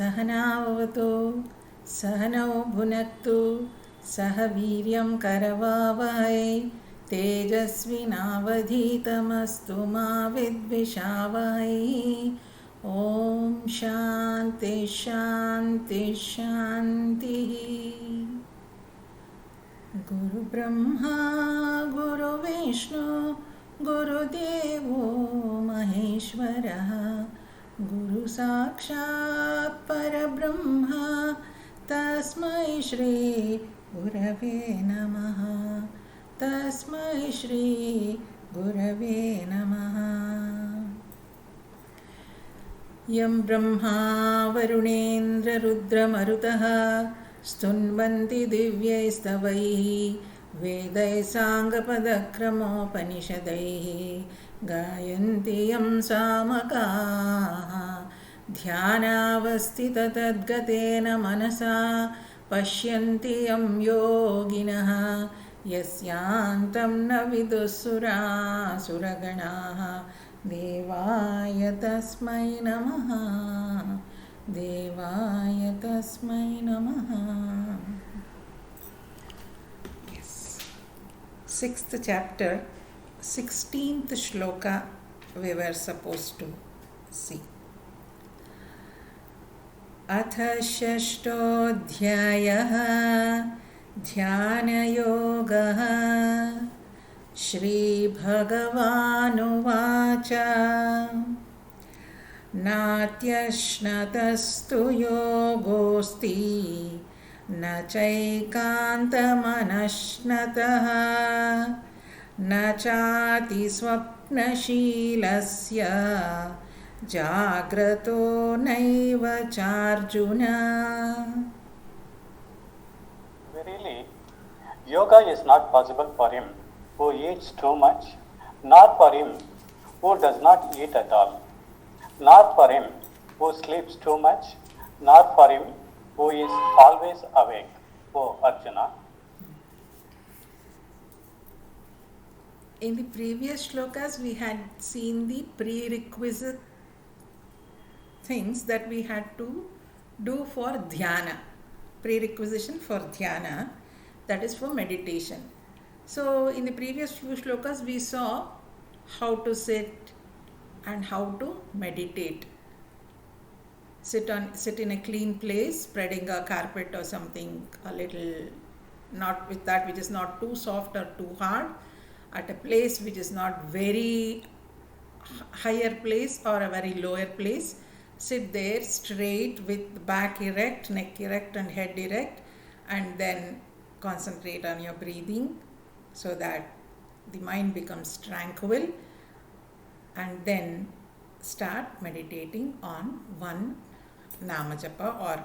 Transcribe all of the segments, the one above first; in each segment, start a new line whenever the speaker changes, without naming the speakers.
सहनाववतु सहनौ भुनक्तु सह वीर्यं करवावहै तेजस्विनावधीतमस्तु मा विद्विषावहै। ॐ शान्ति शान्ति शान्तिः। गुरुब्रह्मा गुरुविष्णु गुरुदेवो महेश्वरः गुरुसाक्षात् परब्रह्म तस्मै श्री गुरवे नमः। तस्मै श्री गुरवे नमः। यं ब्रह्मा वरुणेन्द्ररुद्रमरुतः स्तुन्वन्ति दिव्यैस्तवैः वेदैः साङ्गपदक्रमोपनिषदैः गायन्ति यं सामगाः ध्यानावस्थिततद्गतेन मनसा पश्यन्ति यं योगिनः यस्यान्तं न विदुःसुरासुरगणाः देवाय तस्मै नमः। देवाय तस्मै नमः। Sixth chapter, 16th shloka we were supposed to see. अथ षष्ठोऽध्यायः ध्यानयोगः। श्रीभगवानुवाच नात्यश्नतस्तु योगोऽस्ति न चैकान्तमनश्नतः न चातिस्वप्नशीलस्य जाग्रतो नैव चार्जुन।
Verily, yoga is not possible for him who eats too much, nor for him who does not eat at all, nor for him who sleeps too much, nor for him who is always awake. O Arjuna.
In the previous shlokas, we had seen the prerequisite things that we had to do for dhyana. Prerequisition for dhyana, that is for meditation. So, in the previous few shlokas, we saw how to sit and how to meditate. Sit in a clean place, spreading a carpet or something a little, not with that which is not too soft or too hard, at a place which is not very higher place or a very lower place. Sit there straight with back erect, neck erect and head erect, and then concentrate on your breathing so that the mind becomes tranquil, and then start meditating on one Nama Japa or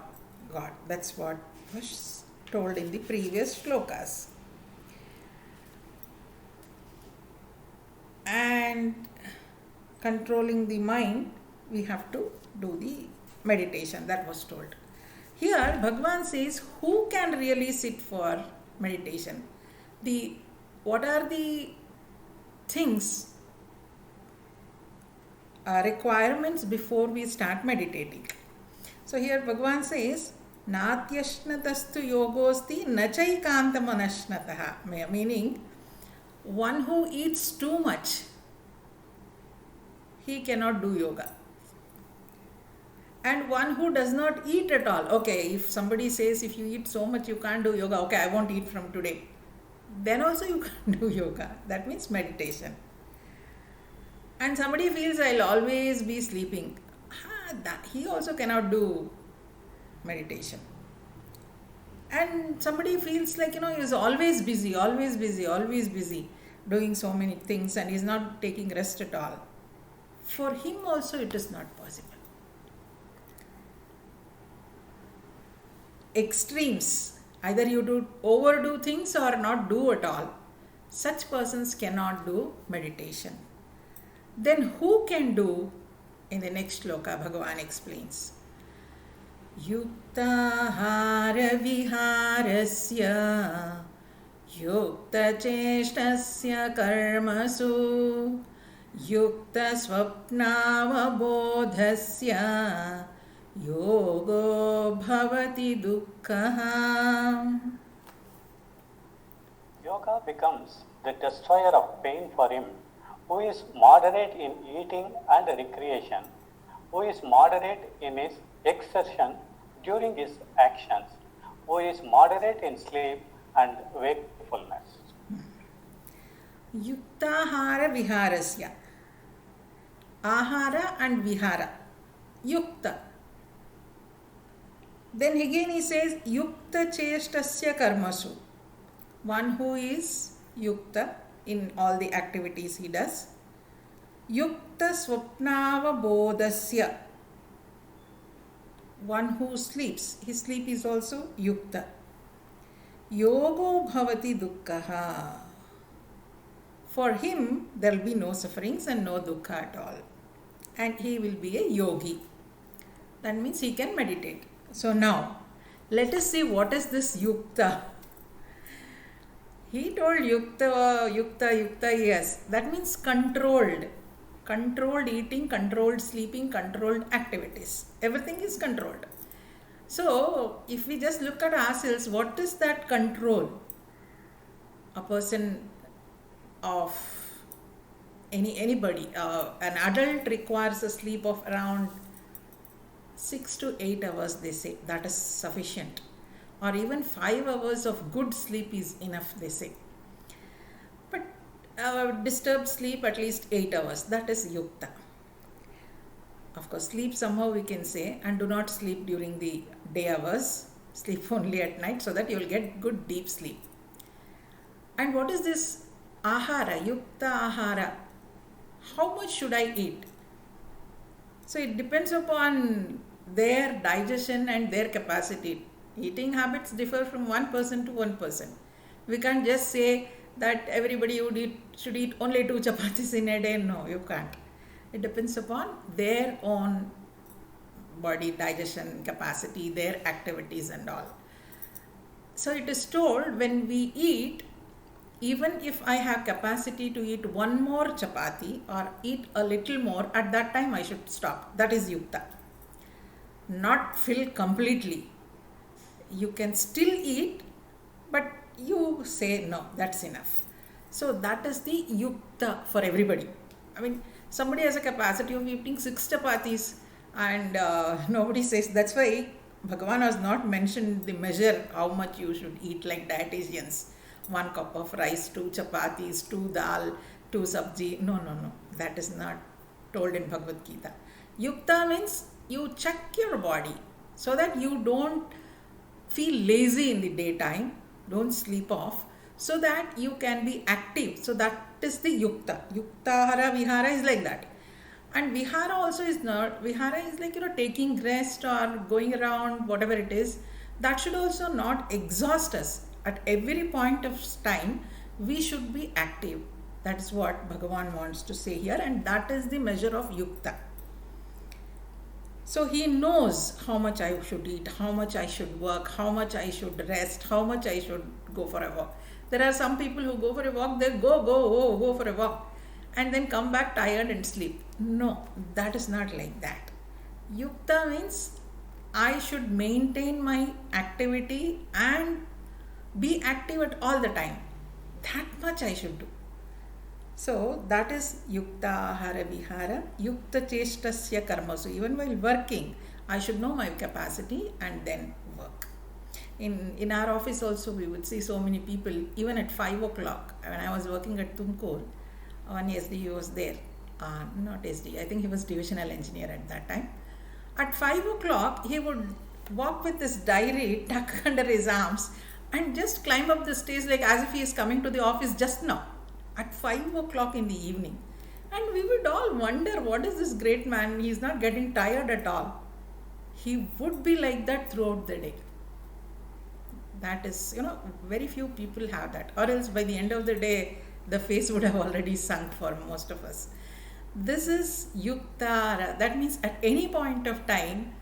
God. That's what was told in the previous shlokas. And controlling the mind, we have to do the meditation, that was told. Here Bhagavan says who can really sit for meditation. What are the things, requirements before we start meditating. So here Bhagavan says natyashnatastu yogosti nachaikantamanashnataha, meaning one who eats too much, he cannot do yoga. And one who does not eat at all, okay, if somebody says if you eat so much you can't do yoga, okay, I won't eat from today, then also you can't do yoga. That means meditation. And somebody feels I'll always be sleeping, he also cannot do meditation. And somebody feels like, he is always busy, doing so many things, and is not taking rest at all. For him also it is not possible. Extremes, either you overdo things or not do at all. Such persons cannot do meditation. Then who can do? In the next shloka, Bhagavan explains. Yuktahara viharasya युक्तचेष्टस्य कर्मसु युक्तस्वप्नावबोधस्य yogo bhavati dukkha.
Yoga becomes the destroyer of pain for him who is moderate in eating and recreation, who is moderate in his exertion during his actions, who is moderate in sleep and wakefulness.
Yuktahara viharasya. Ahara and vihara. Yukta. Then again he says yukta cheshtasya karmasu. One who is yukta in all the activities he does. Yukta swapnava bodhasya. One who sleeps. His sleep is also yukta. Yogo bhavati dukkha. For him, there will be no sufferings and no dukkha at all. And he will be a yogi. That means he can meditate. So now, let us see what is this yukta. He told yukta, yes. That means controlled. Controlled eating, controlled sleeping, controlled activities. Everything is controlled. So, if we just look at ourselves, what is that control? A person of anybody, an adult requires a sleep of around 6 to 8 hours, they say. That is sufficient. Or even 5 hours of good sleep is enough, they say. But disturbed sleep at least 8 hours. That is yukta. Of course, sleep somehow we can say, and do not sleep during the day hours. Sleep only at night so that you will get good deep sleep. And what is this ahara, yukta ahara? How much should I eat? So it depends upon their digestion and their capacity. Eating habits differ from one person to one person. We can't just say that everybody should eat only 2 chapatis in a day. No, you can't. It depends upon their own body digestion capacity, their activities and all. So it is told when we eat, even if I have capacity to eat 1 more chapati or eat a little more, at that time I should stop. That is yukta. Not fill completely. You can still eat, but you say no, that's enough. So that is the yukta for everybody. I mean, somebody has a capacity of eating 6 chapatis and nobody says. That's why Bhagavan has not mentioned the measure how much you should eat like dietitians. 1 cup of rice, 2 chapatis, 2 dal, 2 sabji. No. That is not told in Bhagavad Gita. Yukta means you check your body so that you don't feel lazy in the daytime, don't sleep off, so that you can be active. So that is the yukta. Yuktahara vihara is like that. And vihara also is not, vihara is like, taking rest or going around, whatever it is. That should also not exhaust us. At every point of time, we should be active. That is what Bhagavan wants to say here, and that is the measure of yukta. So he knows how much I should eat, how much I should work, how much I should rest, how much I should go for a walk. There are some people who go for a walk, they go for a walk and then come back tired and sleep. No, that is not like that. Yukta means I should maintain my activity and be active at all the time. That much I should do. So that is yukta ahara vihara, yukta cheshtasya karmasu. Even while working, I should know my capacity and then work. In our office also, we would see so many people, even at 5 o'clock. When I was working at Tumkur, one SD was there. Not SD, I think he was divisional engineer at that time. At 5 o'clock, he would walk with this diary tucked under his arms and just climb up the stairs like as if he is coming to the office just now. At 5 o'clock in the evening. And we would all wonder, what is this great man? He is not getting tired at all. He would be like that throughout the day. That is, very few people have that. Or else by the end of the day, the face would have already sunk for most of us. This is yukta. That means at any point of time,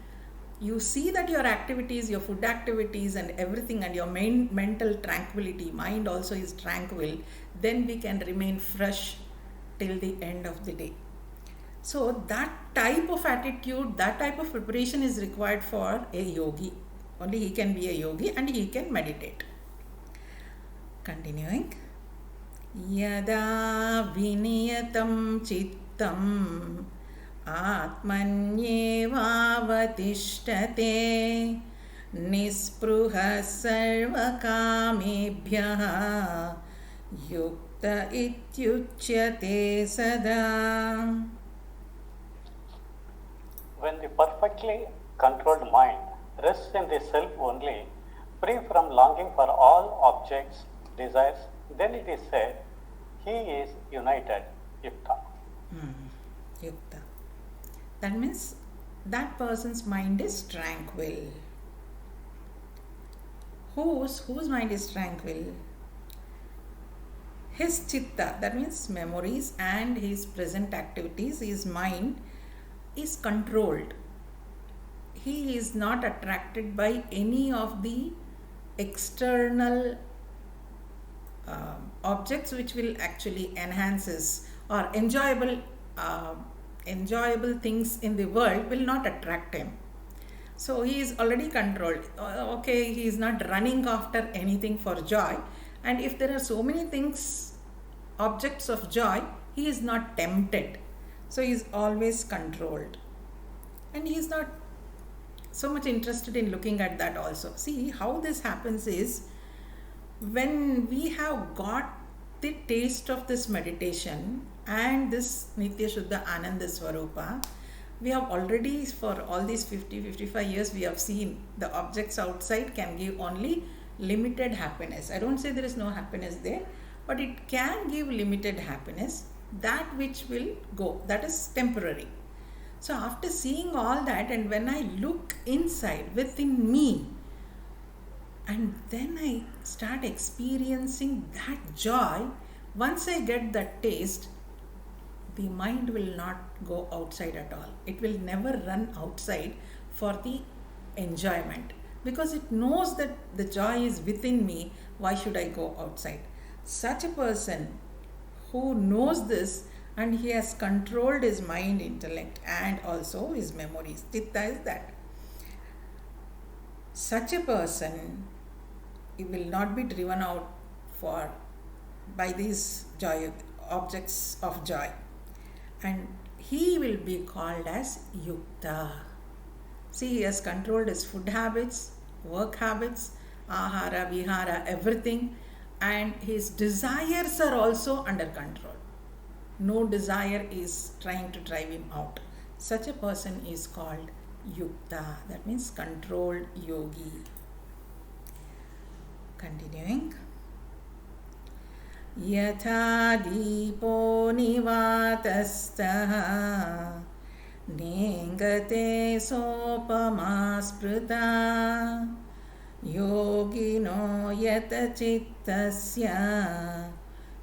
you see that your activities, your food activities and everything, and your mental tranquility, mind also is tranquil, then we can remain fresh till the end of the day. So that type of attitude, that type of preparation is required for a yogi. Only he can be a yogi and he can meditate. Continuing. Yada viniyatam chittam atmanyevavatishtate nispruha sarvakamebhyah yukta ityuchyate sada.
When the perfectly controlled mind rests in the self only, free from longing for all objects, desires, then it is said, he is united, yukta.
Yukta. That means that person's mind is tranquil. Whose mind is tranquil? His chitta, that means memories and his present activities, his mind is controlled. He is not attracted by any of the external objects which will actually enhance his or enjoyable things in the world will not attract him. So he is already controlled. Okay, he is not running after anything for joy. And if there are so many things, objects of joy, he is not tempted. So he is always controlled. And he is not so much interested in looking at that also. See, how this happens is when we have got the taste of this meditation and this Nitya Shuddha Ananda Swarupa, we have already, for all these 55 years, we have seen the objects outside can give only limited happiness. I don't say there is no happiness there, but it can give limited happiness, that which will go, that is temporary. So after seeing all that, and when I look inside within me, and then I start experiencing that joy, once I get that taste, the mind will not go outside at all. It will never run outside for the enjoyment because it knows that the joy is within me. Why should I go outside? Such a person who knows this and he has controlled his mind, intellect, and also his memories. Chitta is that. Such a person, he will not be driven out by these objects of joy, and he will be called as yukta. See, he has controlled his food habits, work habits, ahara, vihara, everything, and his desires are also under control. No desire is trying to drive him out. Such a person is called yukta. That means controlled yogi. Continuing. Yatha deepo nivatastha nengate sopama sprita yogino yata chittasya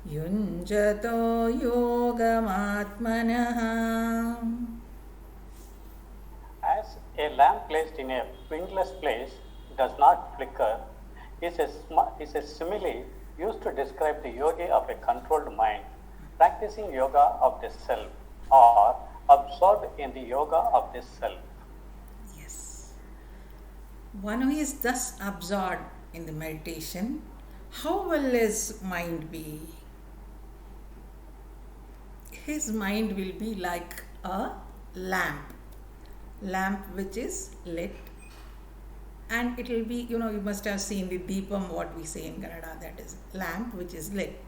yunjato yogamatmanah.
As a lamp placed in a windless place does not flicker, is a simile used to describe the yogi of a controlled mind, practicing yoga of the self or absorbed in the yoga of the self.
Yes. One who is thus absorbed in the meditation, how will his mind be? His mind will be like a lamp which is lit, and it will be, you must have seen the deepam, what we say in Kannada, that is lamp which is lit.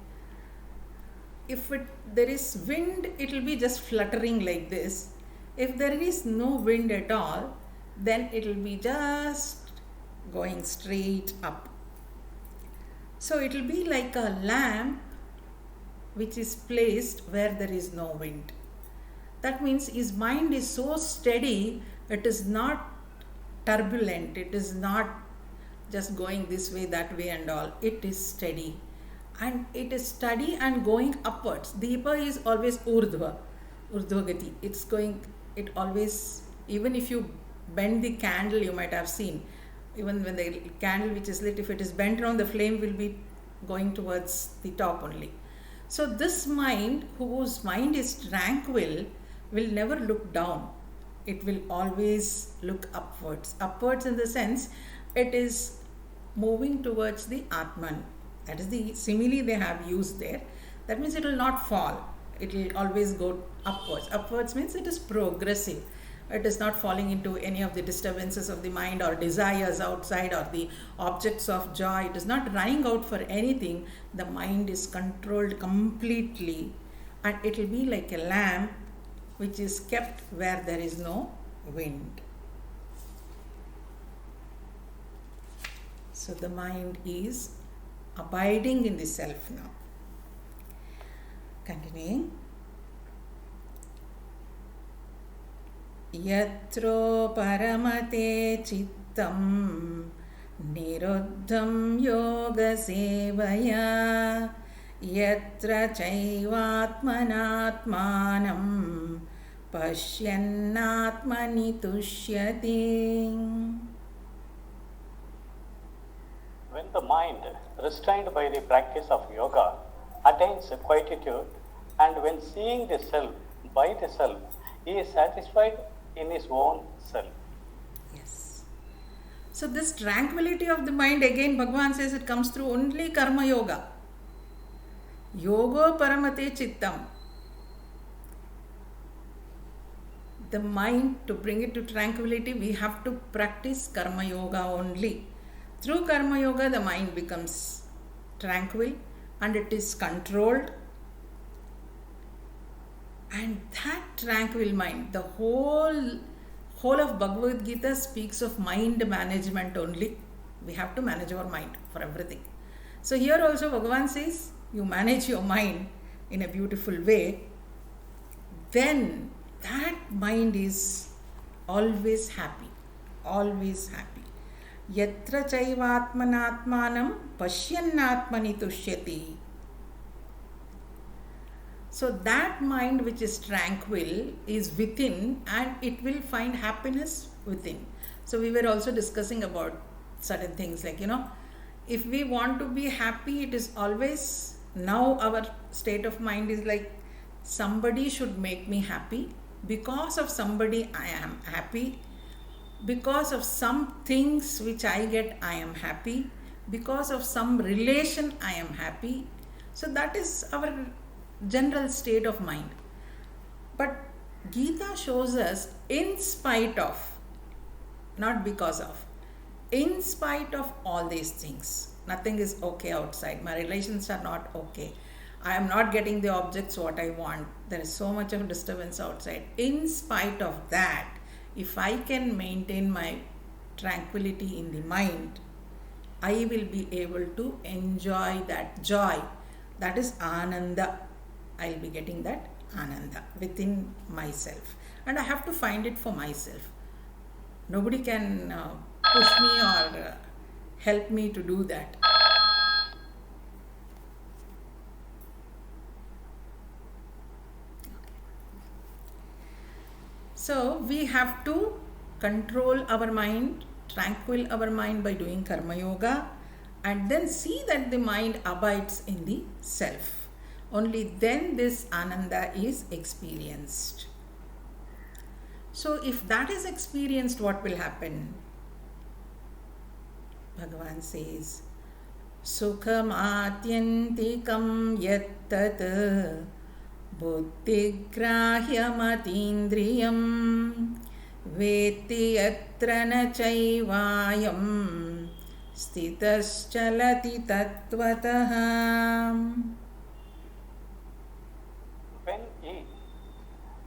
If there is wind, it will be just fluttering like this. If there is no wind at all, then it will be just going straight up. So it will be like a lamp which is placed where there is no wind. That means his mind is so steady, it is not turbulent, it is not just going this way, that way and all. It is steady. And it is steady and going upwards. Deepa is always urdhva gati. It always, even if you bend the candle, you might have seen, even when the candle which is lit, if it is bent around, the flame will be going towards the top only. So this mind, whose mind is tranquil, will never look down. It will always look upwards. Upwards in the sense it is moving towards the Atman. That is the simile they have used there. That means it will not fall. It will always go upwards. Upwards means it is progressive. It is not falling into any of the disturbances of the mind or desires outside or the objects of joy. It is not running out for anything. The mind is controlled completely, and it will be like a lamp which is kept where there is no wind. So the mind is abiding in the self now. Continuing. Yatro paramate chittam niruddham yoga sevaya yatra chaivatmanatmanam pashyannatmani tushyati.
When the mind, restrained by the practice of yoga, attains quietude, and when seeing the self by the self, he is satisfied in his own self.
Yes. So this tranquility of the mind, again Bhagavan says it comes through only karma yoga. Yoga paramate chittam. The mind, to bring it to tranquility, we have to practice karma yoga only. Through karma yoga, the mind becomes tranquil and it is controlled. And that tranquil mind, the whole of Bhagavad Gita speaks of mind management only. We have to manage our mind for everything. So here also Bhagavan says, you manage your mind in a beautiful way, then that mind is always happy, always happy. Yatra chaivatmanatmanam pashyannatmani tushyati. So that mind which is tranquil is within, and it will find happiness within. So we were also discussing about certain things like, if we want to be happy, it is always, now our state of mind is like, somebody should make me happy. Because of somebody I am happy. Because of some things which I get, I am happy. Because of some relation, I am happy. So that is our general state of mind. But Gita shows us, in spite of, not because of, in spite of all these things, nothing is okay outside. My relations are not okay. I am not getting the objects what I want. There is so much of disturbance outside. In spite of that, if I can maintain my tranquility in the mind, I will be able to enjoy that joy. That is Ananda. I will be getting that Ananda within myself. And I have to find it for myself. Nobody can push me or help me to do that. So we have to control our mind, tranquil our mind by doing karma yoga, and then see that the mind abides in the self. Only then this Ananda is experienced. So if that is experienced, what will happen? Bhagavan says, Sukham atyantikam yattat buddhigrahyamatīndriyam veti yatra na chaivayam stitaschalati tattvataha.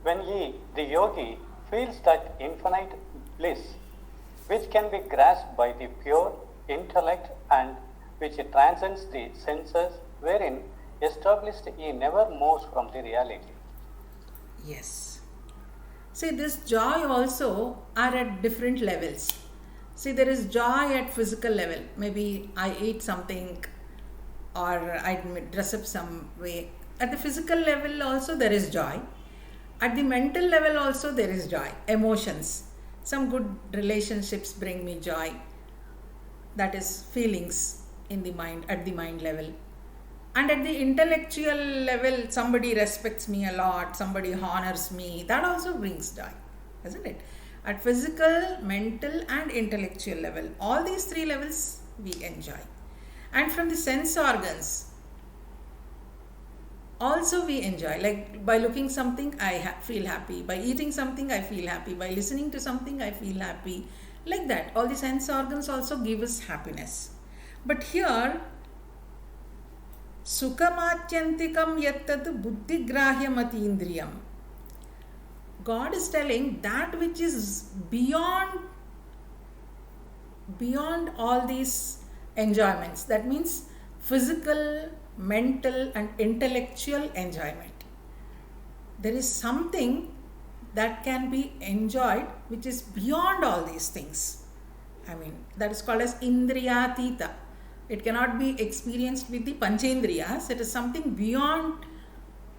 When he, the yogi, feels that infinite bliss, which can be grasped by the pure intellect and which transcends the senses, wherein established he never moves from the reality.
Yes. See, this joy also are at different levels. See, there is joy at physical level. Maybe I eat something or I dress up some way. At the physical level also there is joy. At the mental level also there is joy. Emotions. Some good relationships bring me joy. That is feelings in the mind, at the mind level. And at the intellectual level, somebody respects me a lot, somebody honors me, that also brings joy, isn't it? At physical, mental, and intellectual level, all these three levels we enjoy. And from the sense organs, also we enjoy. Like by looking something, I feel happy. By eating something, I feel happy. By listening to something, I feel happy. Like that, all the sense organs also give us happiness. But here, Sukhamatyantikam yattad buddhigrahyamatīndriyam. God is telling that which is beyond all these enjoyments. That means physical, mental, and intellectual enjoyment. There is something that can be enjoyed which is beyond all these things. I mean, that is called as indriyatita. It cannot be experienced with the panchendriyas. It is something beyond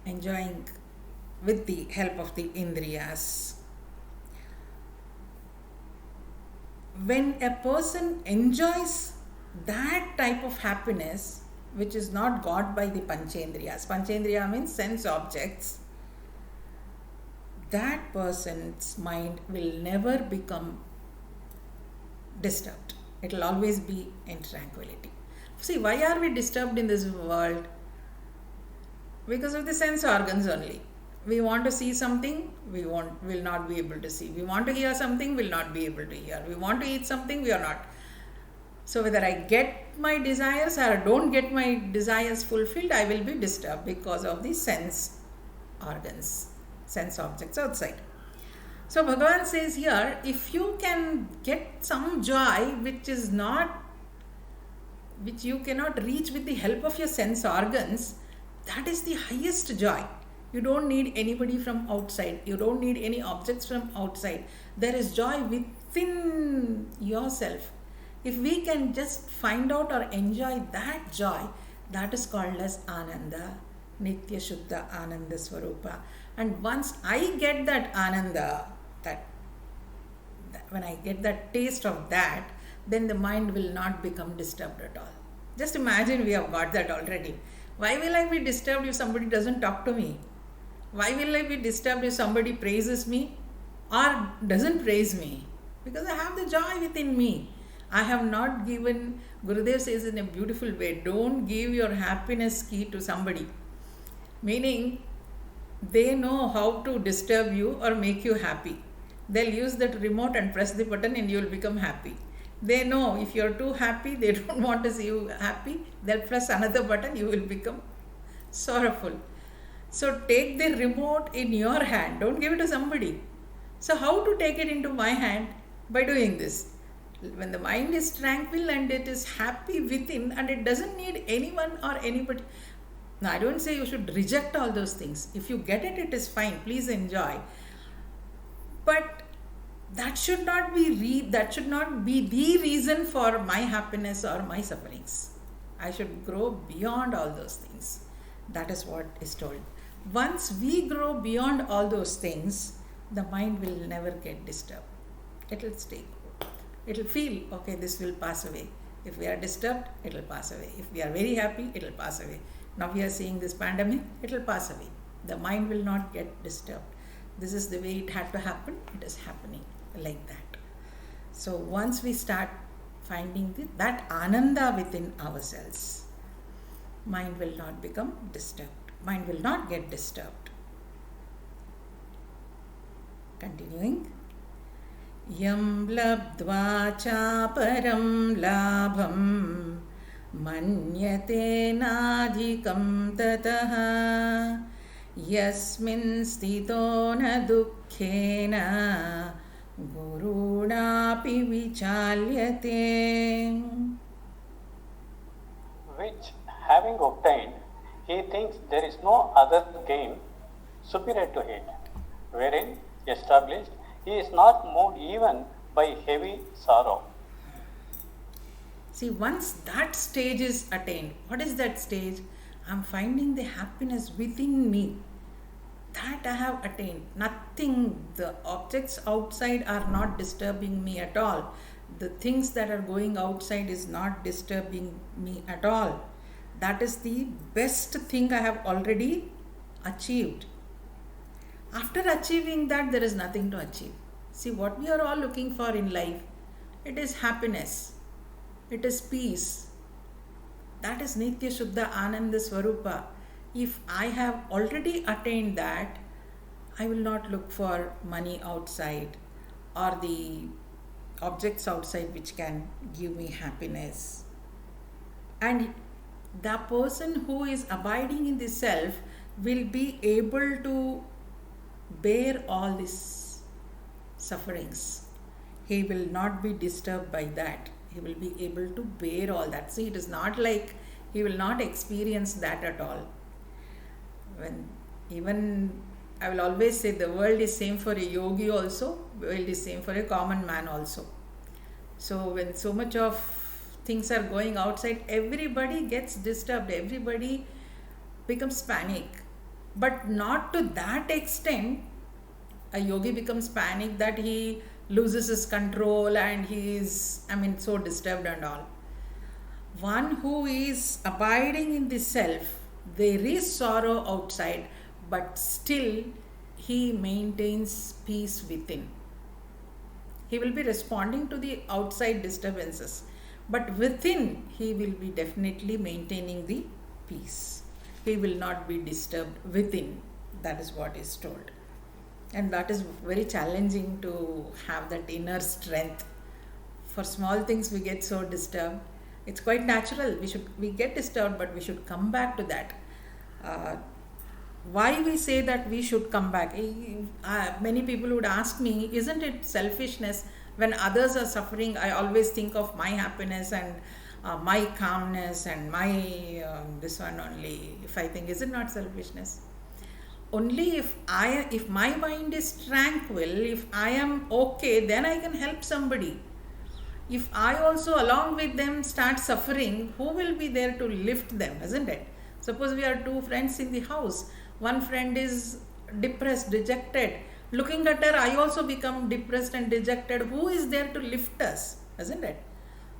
enjoying with the help of the indriyas. When a person enjoys that type of happiness, which is not got by the panchendriyas, panchendriya means sense objects, that person's mind will never become disturbed. It will always be in tranquility. See, why are we disturbed in this world? Because of the sense organs only. We want to see something, will not be able to see. We want to hear something, will not be able to hear. We want to eat something, we are not. So whether I get my desires or don't get my desires fulfilled, I will be disturbed because of the sense organs, sense objects outside. So Bhagavan says here, if you can get some joy which you cannot reach with the help of your sense organs, that is the highest joy. You don't need anybody from outside. You don't need any objects from outside. There is joy within yourself. If we can just find out or enjoy that joy, that is called as Ananda, Nitya Shuddha Ananda Swarupa. And once I get that Ananda, when I get that taste of that, then the mind will not become disturbed at all. Just imagine we have got that already. Why will I be disturbed if somebody doesn't talk to me? Why will I be disturbed if somebody praises me or doesn't praise me? Because I have the joy within me. I have not given, Gurudev says in a beautiful way, don't give your happiness key to somebody. Meaning, they know how to disturb you or make you happy. They'll use that remote and press the button and you'll become happy. They know if you're too happy, they don't want to see you happy, they'll press another button, you will become sorrowful. So take the remote in your hand, don't give it to somebody. So how to take it into my hand? By doing this. When the mind is tranquil and it is happy within and it doesn't need anyone or anybody. Now I don't say you should reject all those things. If you get it, it is fine, please enjoy. But that should not be the reason for my happiness or my sufferings. I should grow beyond all those things. That is what is told. Once we grow beyond all those things, the mind will never get disturbed. It will stay. It will feel, okay, this will pass away. If we are disturbed, it will pass away. If we are very happy, it will pass away. Now we are seeing this pandemic, it will pass away. The mind will not get disturbed. This is the way it had to happen. It is happening like that. So once we start finding that Ananda within ourselves, mind will not become disturbed. Mind will not get disturbed. Continuing. Yam labdva chaparam labham manyate nadhikam tataha yasmin stito na dukkhena gurunapi vichalyate.
Which, having obtained, he thinks there is no other gain superior to it, wherein, established, he is not moved even by heavy sorrow.
See, once that stage is attained, what is that stage? I am finding the happiness within me. That I have attained. Nothing, the objects outside are not disturbing me at all. The things that are going outside is not disturbing me at all. That is the best thing I have already achieved. After achieving that, there is nothing to achieve. See, what we are all looking for in life, it is happiness, it is peace. That is Nitya Shuddha Ananda Swarupa. If I have already attained that, I will not look for money outside or the objects outside which can give me happiness. And the person who is abiding in the self will be able to bear all these sufferings. He will not be disturbed by that. He will be able to bear all that. See, it is not like he will not experience that at all. When even I will always say the world is same for a yogi also, world is same for a common man also. So when so much of things are going outside, everybody gets disturbed, everybody becomes panic. But not to that extent, a yogi becomes panic that he loses his control and he is, so disturbed and all. One who is abiding in the self, there is sorrow outside, but still he maintains peace within. He will be responding to the outside disturbances, but within he will be definitely maintaining the peace. He will not be disturbed within. That is what is told. And that is very challenging to have that inner strength. For small things we get so disturbed. It's quite natural. We get disturbed, but we should come back to that. Why we say that we should come back? Many people would ask me, isn't it selfishness? When others are suffering, I always think of my happiness and my calmness and my this one only. If I think, is it not selfishness? Only if my mind is tranquil, if I am okay, then I can help somebody. If I also along with them start suffering, who will be there to lift them, isn't it? Suppose we are two friends in the house. One friend is depressed, dejected. Looking at her, I also become depressed and dejected. Who is there to lift us, isn't it?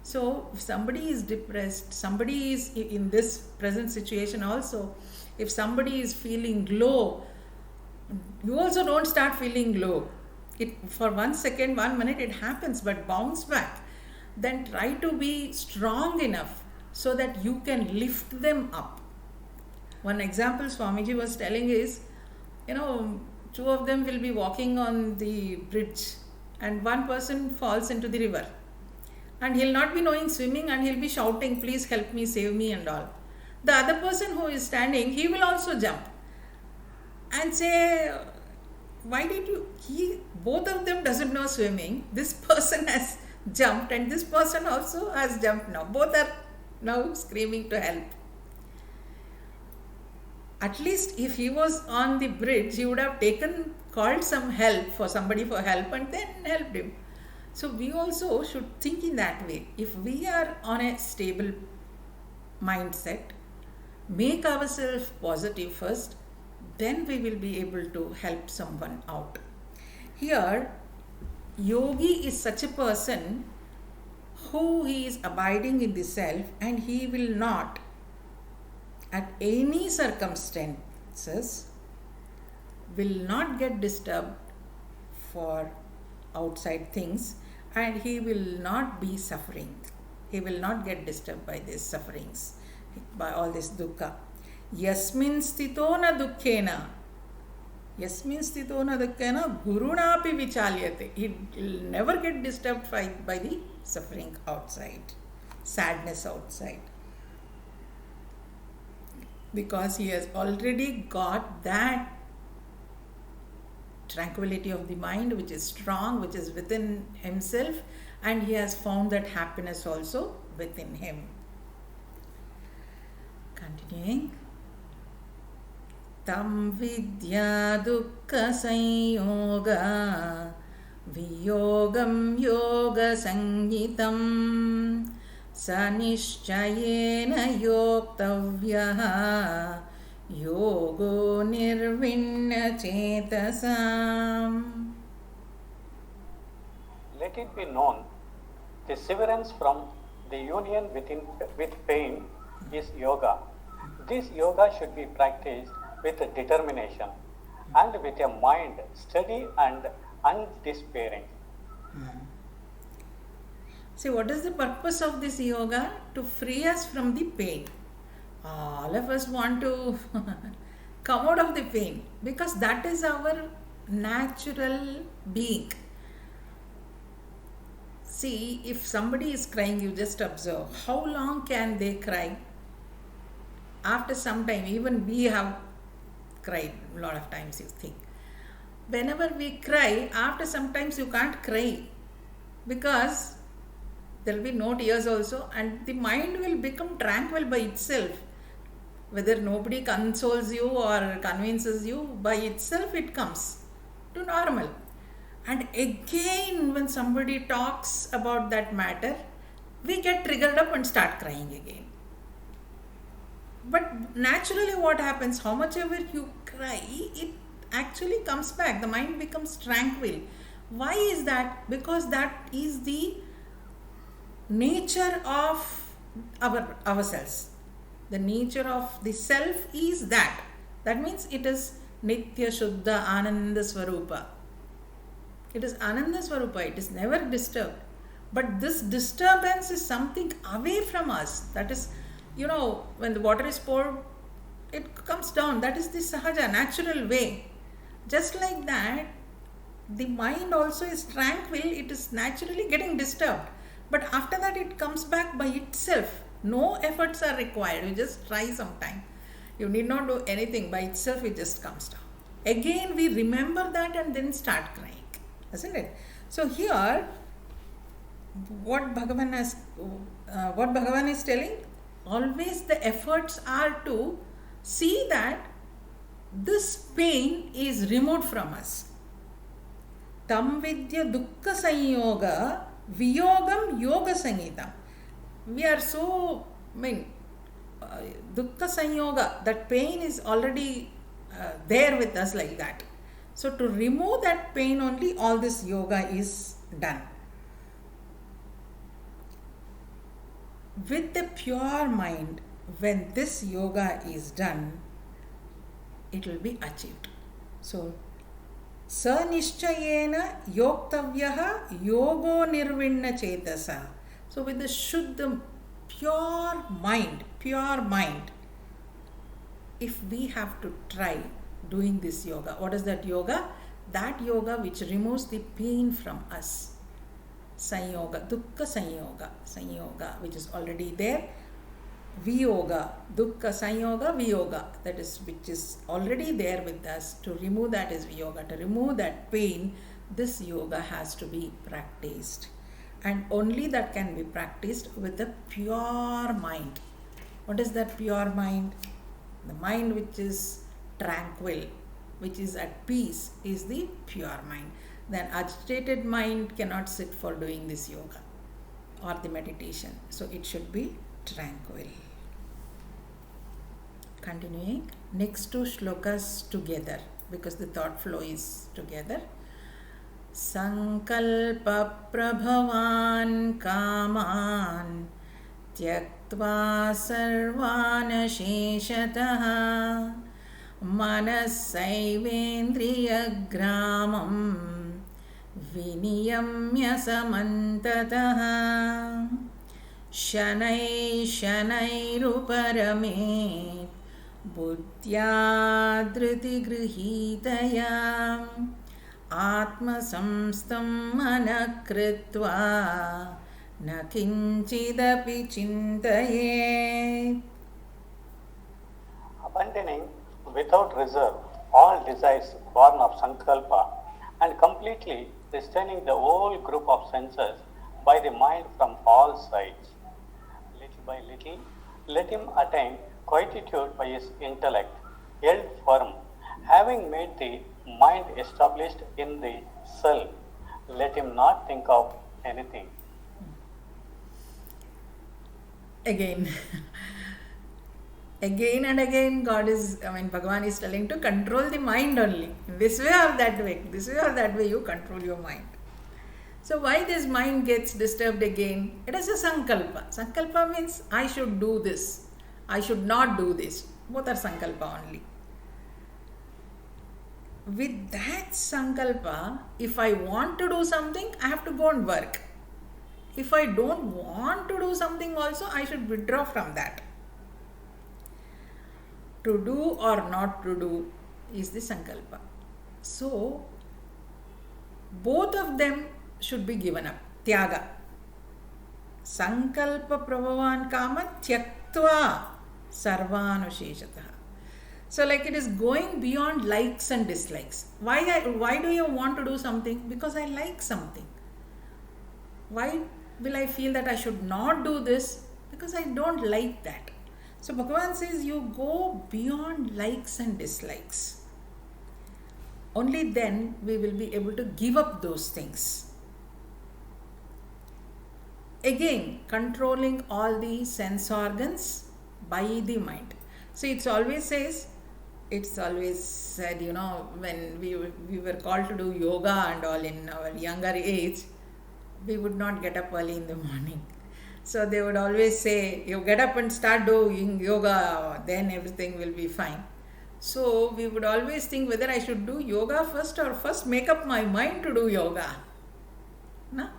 So if somebody is depressed, somebody is in this present situation also, if somebody is feeling low, you also don't start feeling low. For 1 second, 1 minute it happens, but bounce back. Then try to be strong enough so that you can lift them up. One example Swamiji was telling is, two of them will be walking on the bridge and one person falls into the river. And he'll not be knowing swimming and he'll be shouting, please help me, save me and all. The other person who is standing, he will also jump and say, why did you, both of them doesn't know swimming. This person has jumped and this person also has jumped now. Both are now screaming to help. At least if he was on the bridge, he would have called some help for somebody for help and then helped him. So we also should think in that way. If we are on a stable mindset, make ourselves positive first, then we will be able to help someone out. Here, yogi is such a person who he is abiding in the self and he will not, at any circumstances, will not get disturbed for outside things and he will not be suffering. He will not get disturbed by these sufferings, by all this dukkha. Yasmin sthito na dukkhena. Yasmin sthito na dukkhena guruna api vichalyate. He will never get disturbed by the suffering outside, sadness outside. Because he has already got that tranquility of the mind which is strong, which is within himself, and he has found that happiness also within him. Continuing. Tam vidya dukkha sanyoga viyogam yoga sangitam sanishchayena yoktavyaha yogo nirvinna chetasam.
Let it be known, the severance from the union with pain is yoga. This yoga should be practiced with determination and with a mind steady and undespairing.
See, what is the purpose of this yoga? To free us from the pain. All of us want to come out of the pain because that is our natural being. See, if somebody is crying, you just observe how long can they cry. After some time, even we have cried a lot of times, you think. Whenever we cry, after sometimes you can't cry because there will be no tears also, and the mind will become tranquil by itself. Whether nobody consoles you or convinces you, by itself it comes to normal. And again, when somebody talks about that matter, we get triggered up and start crying again. But naturally, what happens? How much ever you cry, it actually comes back. The mind becomes tranquil. Why is that? Because that is the nature of ourselves. The nature of the self is that. That means it is Nitya Shuddha Ananda Swarupa. It is Ananda Swarupa. It is never disturbed. But this disturbance is something away from us. That is, when the water is poured, it comes down. That is the sahaja, natural way. Just like that, the mind also is tranquil. It is naturally getting disturbed. But after that, it comes back by itself. No efforts are required. You just try sometime. You need not do anything. By itself, it just comes down. Again, we remember that and then start crying. Isn't it? So here, what Bhagavan is telling, always the efforts are to see that this pain is removed from us. Tam vidya dukkha sanyoga viyogam yoga sangeetam. We are so, dukkha sanyoga, that pain is already there with us like that. So to remove that pain only, all this yoga is done. With the pure mind, when this yoga is done, it will be achieved. So, Sanishchayena yoktavyaha yogo nirvinna chetasa. So with the Shuddha, pure mind, if we have to try doing this yoga, what is that yoga? That yoga which removes the pain from us. Sanyoga, dukkha sanyoga, which is already there. Viyoga, dukkha sanyoga, viyoga, that is which is already there with us. To remove that is viyoga. To remove that pain, this yoga has to be practiced. And only that can be practiced with a pure mind. What is that pure mind? The mind which is tranquil, which is at peace, is the pure mind. Then agitated mind cannot sit for doing this yoga or the meditation. So it should be tranquil. Continuing, next two shlokas together because the thought flow is together. Sankalpa prabhavan kaman tyaktva sarvana sheshataha manassaivendriya gramam viniyamya samantataha shanairuparame buddhyadriti grihitaya atmasamstam manakritva na kinchidapi chintayet.
Abandoning without reserve all desires born of sankalpa and completely restraining the whole group of senses by the mind from all sides. Little by little, let him attain quietude by his intellect, held firm. Having made the mind established in the self, let him not think of anything.
Again and again, Bhagavan is telling to control the mind only. This way or that way, you control your mind. So why this mind gets disturbed again? It is a sankalpa. Sankalpa means I should do this, I should not do this. Both are sankalpa only. With that sankalpa, if I want to do something, I have to go and work. If I don't want to do something also, I should withdraw from that. To do or not to do is the sankalpa. So, both of them should be given up. Tyaga. Sankalpa prabhavan kama tyaktva sarvanusheshataha. So, like it is going beyond likes and dislikes. Why do you want to do something? Because I like something. Why will I feel that I should not do this? Because I don't like that. So, Bhagavan says you go beyond likes and dislikes. Only then we will be able to give up those things. Again, controlling all the sense organs by the mind. So, it's always said, when we were called to do yoga and all in our younger age, we would not get up early in the morning. So they would always say, you get up and start doing yoga, then everything will be fine. So we would always think whether I should do yoga first or first make up my mind to do yoga. No?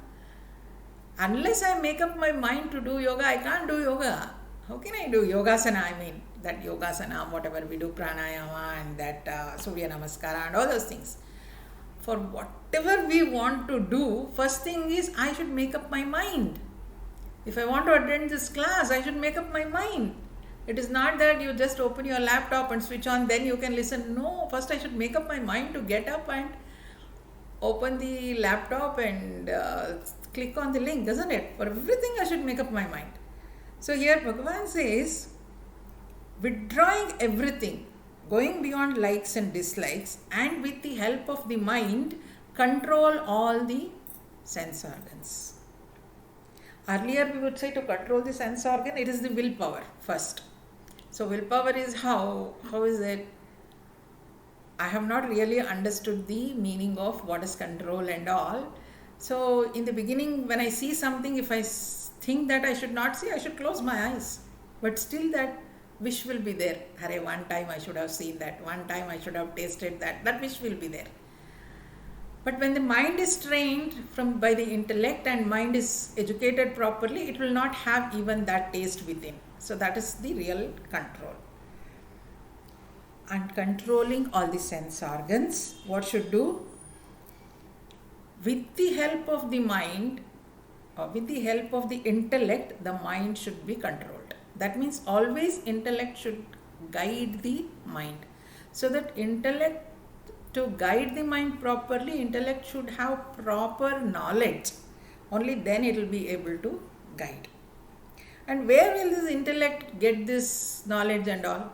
Unless I make up my mind to do yoga, I can't do yoga. How can I do yogasana? I mean, that yogasana, whatever we do, pranayama and that Surya Namaskara and all those things. For whatever we want to do, first thing is I should make up my mind. If I want to attend this class, I should make up my mind. It is not that you just open your laptop and switch on, then you can listen. No, first I should make up my mind to get up and open the laptop and click on the link, isn't it? For everything I should make up my mind. So here Bhagavan says, withdrawing everything, going beyond likes and dislikes, and with the help of the mind, control all the sense organs. Earlier we would say to control the sense organ, it is the willpower first. So willpower is how is it? I have not really understood the meaning of what is control and all. So in the beginning, when I see something, if I think that I should not see, I should close my eyes. But still that wish will be there. Hare, one time I should have seen that, one time I should have tasted that. That wish will be there. But when the mind is trained by the intellect and mind is educated properly, it will not have even that taste within. So that is the real control. And controlling all the sense organs, what should do? With the help of the mind, or with the help of the intellect, the mind should be controlled. That means always intellect should guide the mind. So that intellect, to guide the mind properly, intellect should have proper knowledge. Only then it will be able to guide. And where will this intellect get this knowledge and all?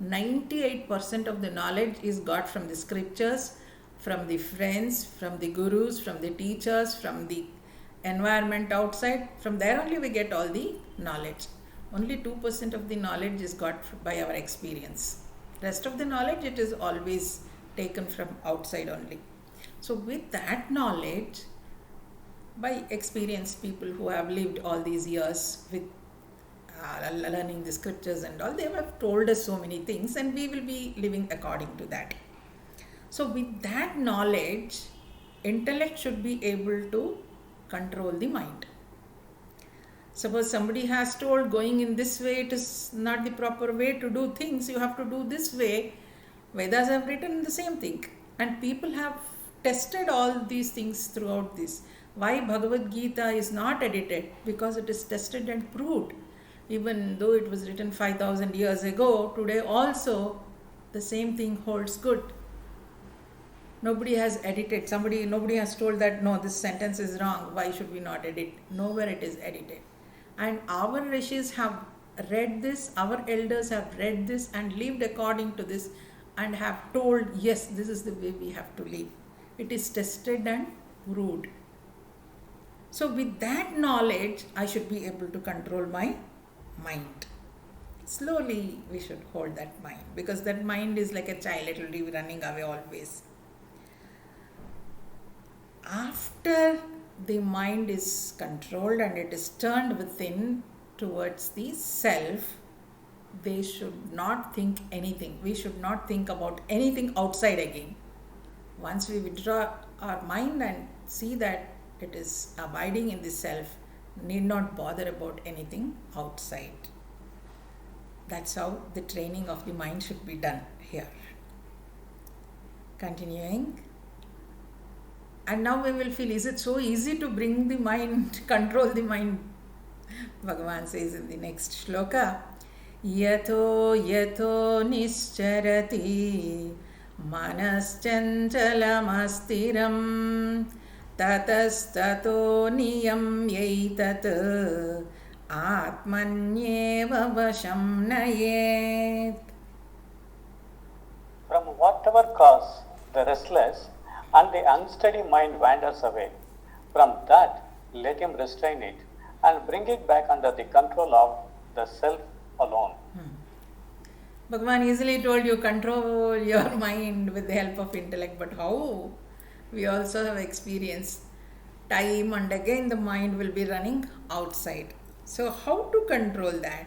98% of the knowledge is got from the scriptures, from the friends, from the gurus, from the teachers, from the environment outside. From there only we get all the knowledge. Only 2% of the knowledge is got by our experience. Rest of the knowledge, it is always taken from outside only. So with that knowledge, by experienced people who have lived all these years with learning the scriptures and all, they have told us so many things and we will be living according to that. So with that knowledge, intellect should be able to control the mind. Suppose somebody has told going in this way, it is not the proper way to do things, you have to do this way. Vedas have written the same thing, and people have tested all these things throughout this. Why Bhagavad Gita is not edited? Because it is tested and proved. Even though it was written 5,000 years ago, today also the same thing holds good. Nobody has edited. Nobody has told that no, this sentence is wrong. Why should we not edit? Nowhere it is edited. And our rishis have read this, our elders have read this and lived according to this and have told, yes, this is the way we have to live. It is tested and proved. So with that knowledge, I should be able to control my mind. Slowly we should hold that mind, because that mind is like a child, it will be running away always. After the mind is controlled and it is turned within towards the self, they should not think anything. We should not think about anything outside again. Once we withdraw our mind and see that it is abiding in the self, need not bother about anything outside. That's how the training of the mind should be done here. Continuing. And now we will feel, is it so easy to bring the mind, control the mind? Bhagavan says in the next shloka, Yato yato nischarati manaschanchalamasstiram tatastato niyamyaitat atmanyeva vasham nayet.
From whatever cause the restless and the unsteady mind wanders away, from that let him restrain it and bring it back under the control of the self alone.
Bhagavan easily told you control your mind with the help of intellect, but how? We also have experienced time and again the mind will be running outside. So how to control that?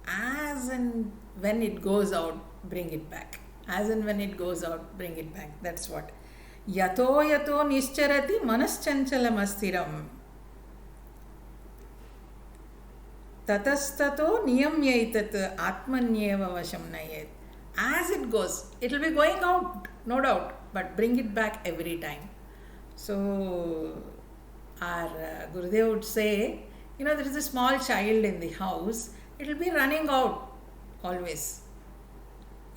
As and when it goes out, bring it back. As and when it goes out, bring it back. That's what. Yato yato nischarati manaschanchalamasstiram tatastato niyamyaitat atmanyeva vasham nayet. As it goes, it will be going out, no doubt, but bring it back every time. So our Gurudev would say, there is a small child in the house, it will be running out always.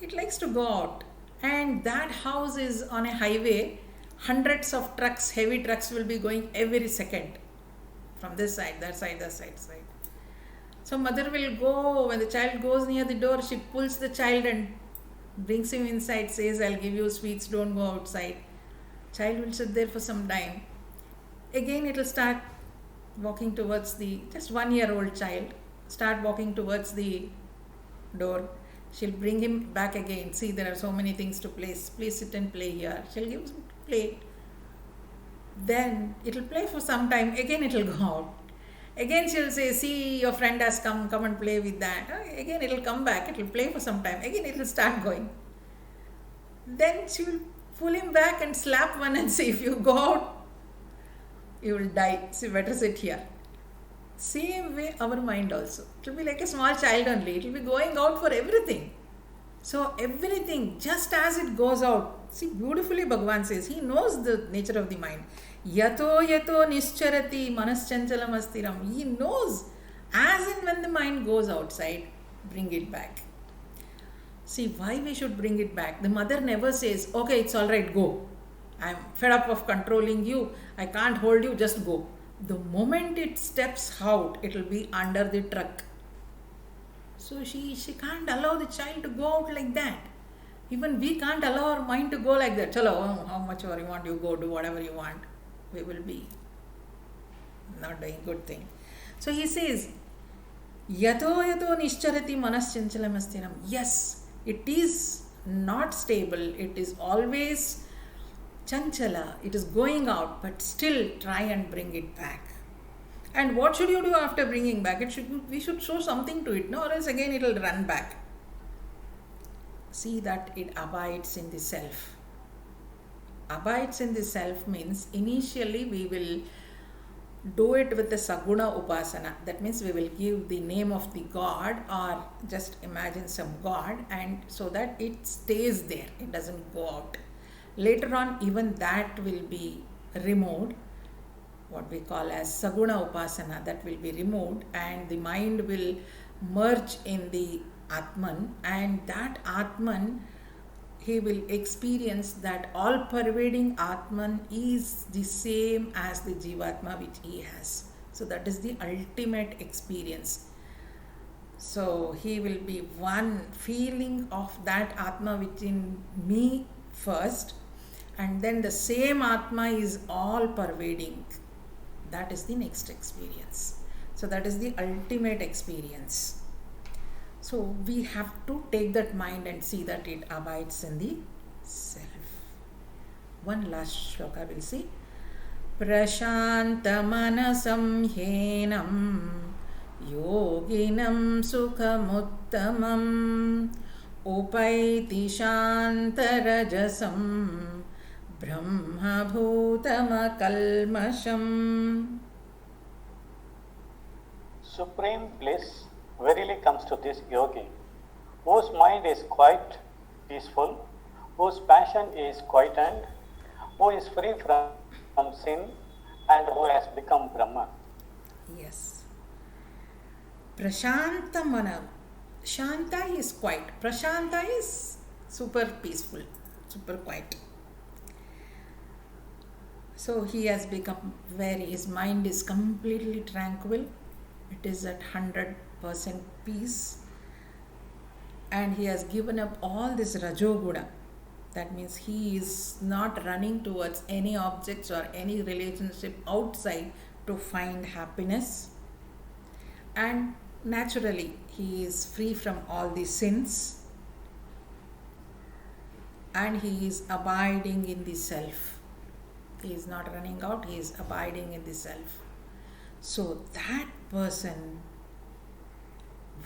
It likes to go out, and that house is on a highway. Hundreds of trucks, heavy trucks will be going every second from this side, that side, that side. So mother will go, when the child goes near the door, she pulls the child and brings him inside, says, I'll give you sweets, don't go outside. Child will sit there for some time. Again it will start walking towards just 1-year-old child, start walking towards the door. She'll bring him back again. See, there are so many things to play. Please sit and play here. She'll give him some play. Then it will play for some time. Again it will go out. Again she'll say, see, your friend has come and play with that. Again it will come back. It will play for some time. Again it will start going. Then she will pull him back and slap one and say, if you go out, you will die. So better sit here. Same way our mind also. It will be like a small child only. It will be going out for everything. So everything, just as it goes out. See, beautifully Bhagavan says, he knows the nature of the mind. Yato yato nischarati manaschanchalamasstiram. He knows as and when the mind goes outside, bring it back. See, why we should bring it back? The mother never says, okay, it's all right, go. I'm fed up of controlling you. I can't hold you, just go. The moment it steps out, it will be under the truck. So she can't allow the child to go out like that. Even we can't allow our mind to go like that. Chalo, how much ever you want, you go, do whatever you want. We will be not doing good thing. So he says, Yato yato nischarati manaschanchalamastinam. Yes, it is not stable. It is always chanchala. It is going out, but still try and bring it back. And what should you do after bringing back? We should show something to it, no? Or else again it will run back. See that it abides in the self. Abides in the self means initially we will do it with the Saguna Upasana. That means we will give the name of the God or just imagine some God, and so that it stays there. It doesn't go out. Later on, even that will be removed. What we call as Saguna Upasana, that will be removed, and the mind will merge in the Atman, and that Atman, he will experience that all-pervading Atman is the same as the Jivatma which he has. So that is the ultimate experience. So he will be one feeling of that Atma within me first, and then the same Atma is all-pervading. That is the next experience. So that is the ultimate experience. So we have to take that mind and see that it abides in the self. One last shloka we'll see. Prashanta manasam henam योगिनं सुखमुत्तमम् उपैति शान्तरजसं ब्रह्मभूतमकल्मषम्.
Supreme bliss verily comes to this yogi, whose mind is quite peaceful, whose passion is quietened, who is free from sin, and who has become Brahman.
Yes. Prashanta Manam. Shanta is quiet. Prashanta is super peaceful, super quiet. So he has become his mind is completely tranquil. It is at 100% peace. And he has given up all this Rajoguna. That means he is not running towards any objects or any relationship outside to find happiness. And naturally, he is free from all the sins. And he is abiding in the self. He is not running out, he is abiding in the self. So that person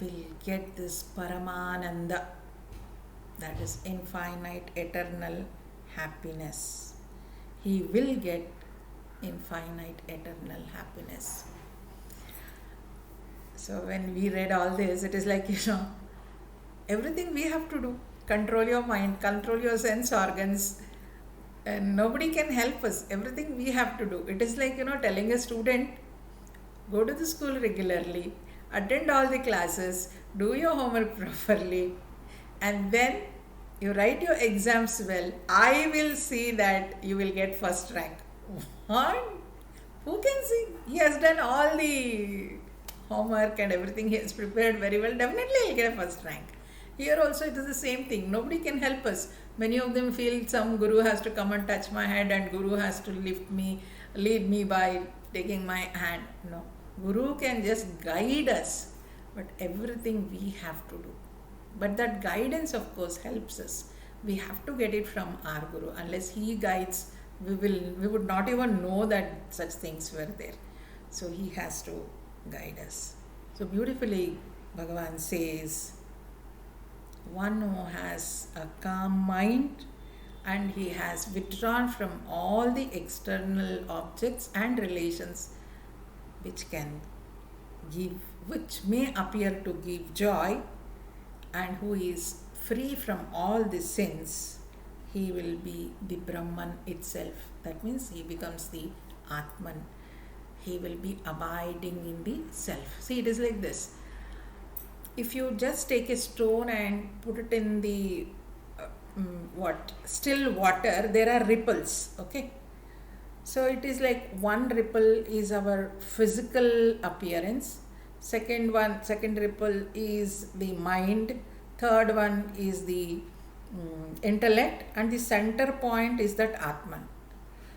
will get this Paramananda, that is infinite, eternal happiness. He will get infinite, eternal happiness. So when we read all this, it is like, everything we have to do. Control your mind, control your sense organs, and nobody can help us. Everything we have to do. It is like, telling a student, go to the school regularly, attend all the classes, do your homework properly, and then you write your exams well. I will see that you will get first rank. What? Who can see? He has done all the homework and everything. He has prepared very well. Definitely he will get a first rank. Here also it is the same thing. Nobody can help us. Many of them feel some guru has to come and touch my head and guru has to lead me by taking my hand. No. Guru can just guide us. But everything we have to do. But that guidance, of course, helps us. We have to get it from our guru. Unless he guides, we would not even know that such things were there. So he has to guide us. So beautifully Bhagavan says, one who has a calm mind and he has withdrawn from all the external objects and relations which may appear to give joy, and who is free from all the sins, he will be the Brahman itself. That means he becomes the Atman. He will be abiding in the self. See, it is like this. If you just take a stone and put it in the still water, there are ripples. Okay. So it is like one ripple is our physical appearance. Second ripple is the mind. Third one is the intellect, and the center point is that Atman.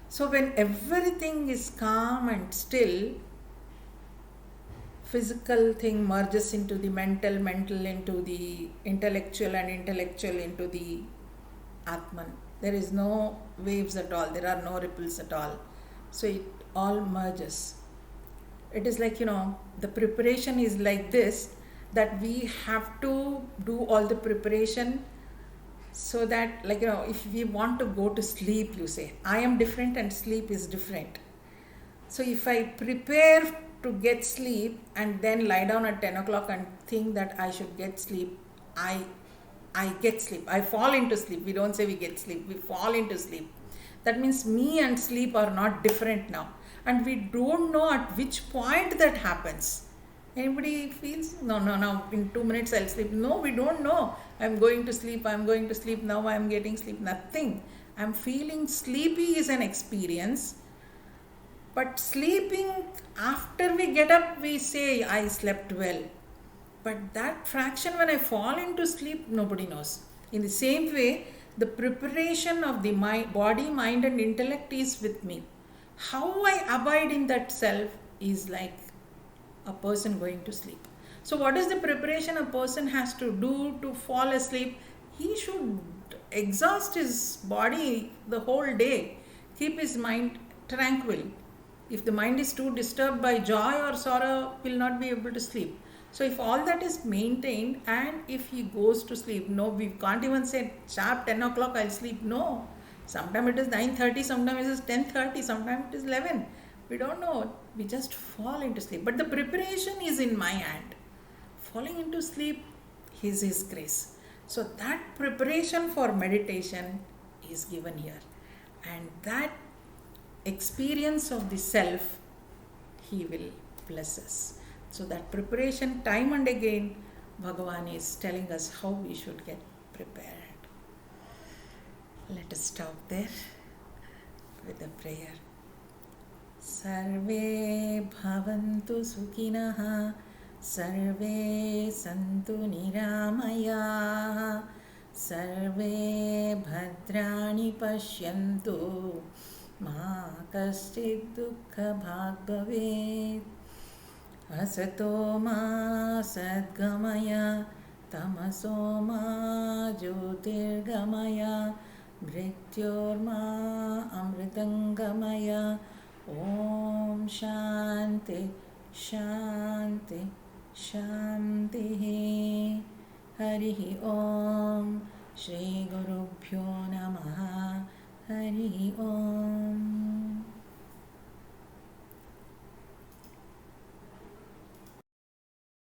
So when everything is calm and still, physical thing merges into the mental into the intellectual, and intellectual into the Atman. There is no waves at all. There are no ripples at all. So it all merges. It is like, the preparation is like this, that we have to do all the preparation so that, if we want to go to sleep, you say, I am different and sleep is different. So if I prepare to get sleep and then lie down at 10 o'clock and think that I should get sleep, I get sleep. I fall into sleep. We don't say we get sleep. We fall into sleep. That means me and sleep are not different now. And we don't know at which point that happens. Anybody feels, no, in 2 minutes I'll sleep. No, we don't know. I'm going to sleep. Now I'm getting sleep. Nothing. I'm feeling sleepy is an experience. But sleeping, after we get up, we say, I slept well. But that fraction when I fall into sleep, nobody knows. In the same way, the preparation of the body, mind and intellect is with me. How I abide in that self is like a person going to sleep. So what is the preparation a person has to do to fall asleep? He should exhaust his body the whole day, keep his mind tranquil. If the mind is too disturbed by joy or sorrow, will not be able to sleep. So if all that is maintained and if he goes to sleep, no, we can't even say sharp 10 o'clock I'll sleep. No. Sometimes it is 9:30, sometimes it is 10:30, sometimes it is 11. We don't know. We just fall into sleep. But the preparation is in my hand. Falling into sleep is His grace. So that preparation for meditation is given here. And that experience of the self, He will bless us. So that preparation, time and again, Bhagavan is telling us how we should get prepared. Let us stop there with a prayer. Sarve bhavantu sukhinah, sarve santu niramayah, sarve bhadrani pashyantu, ma kaschid dukkha bhag bhavet. Asato ma sadgamaya, tamaso ma jyotirgamaya, mrityorma amritangamaya. Om Shanti Shanti Shanti. Hari Om. Shri Gurubhyo Namaha. Hari Om.